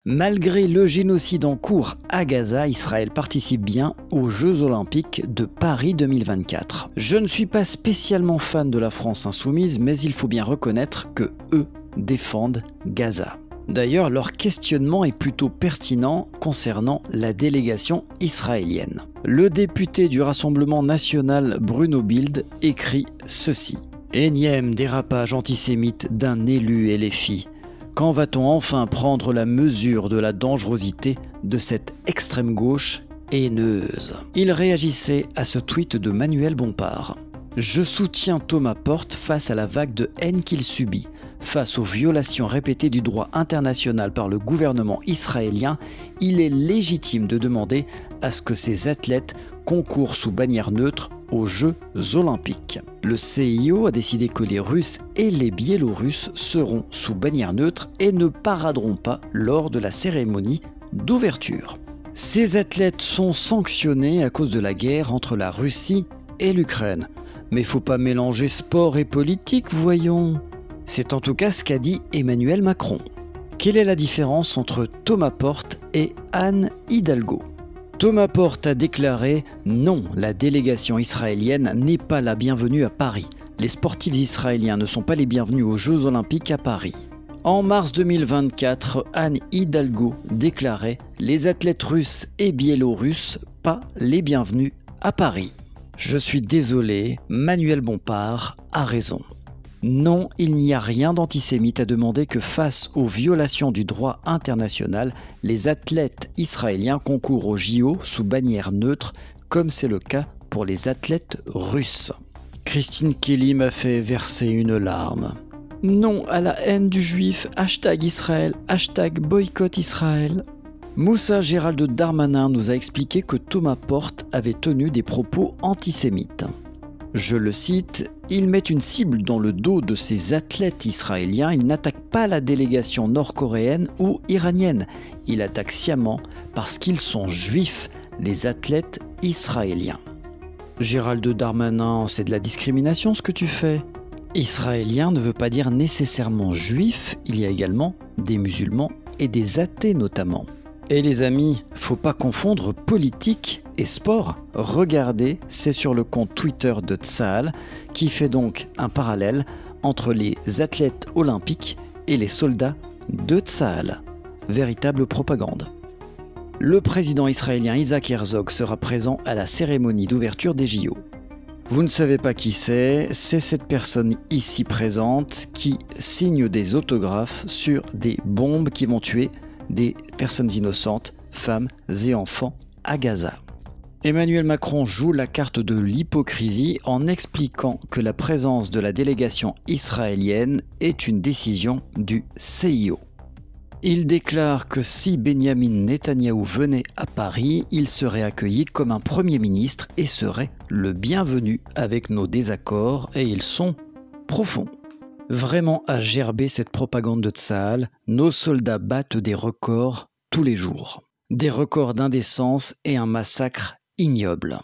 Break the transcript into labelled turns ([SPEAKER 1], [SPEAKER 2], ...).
[SPEAKER 1] Malgré le génocide en cours à Gaza, Israël participe bien aux Jeux Olympiques de Paris 2024. Je ne suis pas spécialement fan de la France insoumise, mais il faut bien reconnaître que eux défendent Gaza. D'ailleurs, leur questionnement est plutôt pertinent concernant la délégation israélienne. Le député du Rassemblement national Bruno Bilde écrit ceci. « Énième dérapage antisémite d'un élu LFI. Quand va-t-on enfin prendre la mesure de la dangerosité de cette extrême gauche haineuse ?» Il réagissait à ce tweet de Manuel Bompard. « Je soutiens Thomas Porte face à la vague de haine qu'il subit. Face aux violations répétées du droit international par le gouvernement israélien, il est légitime de demander à ce que ces athlètes concourent sous bannière neutre aux Jeux Olympiques. Le CIO a décidé que les Russes et les Biélorusses seront sous bannière neutre et ne paraderont pas lors de la cérémonie d'ouverture. Ces athlètes sont sanctionnés à cause de la guerre entre la Russie et l'Ukraine. Mais faut pas mélanger sport et politique, voyons. C'est en tout cas ce qu'a dit Emmanuel Macron. Quelle est la différence entre Thomas Porte et Anne Hidalgo ? Thomas Porte a déclaré « Non, la délégation israélienne n'est pas la bienvenue à Paris. Les sportifs israéliens ne sont pas les bienvenus aux Jeux Olympiques à Paris. » En mars 2024, Anne Hidalgo déclarait « Les athlètes russes et biélorusses, pas les bienvenus à Paris. » Je suis désolé, Manuel Bompard a raison. Non, il n'y a rien d'antisémite à demander que face aux violations du droit international, les athlètes israéliens concourent aux JO sous bannière neutre, comme c'est le cas pour les athlètes russes. Christine Kelly m'a fait verser une larme. Non à la haine du juif, #Israël, #boycott Israël. Moussa Gérald Darmanin nous a expliqué que Thomas Porte avait tenu des propos antisémites. Je le cite, « Il met une cible dans le dos de ces athlètes israéliens, il n'attaque pas la délégation nord-coréenne ou iranienne. Il attaque sciemment parce qu'ils sont juifs, les athlètes israéliens. » Gérald Darmanin, c'est de la discrimination ce que tu fais. Israélien ne veut pas dire nécessairement juif, il y a également des musulmans et des athées notamment. Et les amis, faut pas confondre politique et sport. Regardez, c'est sur le compte Twitter de Tsahal qui fait donc un parallèle entre les athlètes olympiques et les soldats de Tsahal. Véritable propagande. Le président israélien Isaac Herzog sera présent à la cérémonie d'ouverture des JO. Vous ne savez pas qui c'est cette personne ici présente qui signe des autographes sur des bombes qui vont tuer des personnes innocentes, femmes et enfants à Gaza. Emmanuel Macron joue la carte de l'hypocrisie en expliquant que la présence de la délégation israélienne est une décision du CIO. Il déclare que si Benyamin Netanyahou venait à Paris, il serait accueilli comme un Premier ministre et serait le bienvenu avec nos désaccords, et ils sont profonds. Vraiment à gerber cette propagande de Tsahal, nos soldats battent des records tous les jours. Des records d'indécence et un massacre ignoble.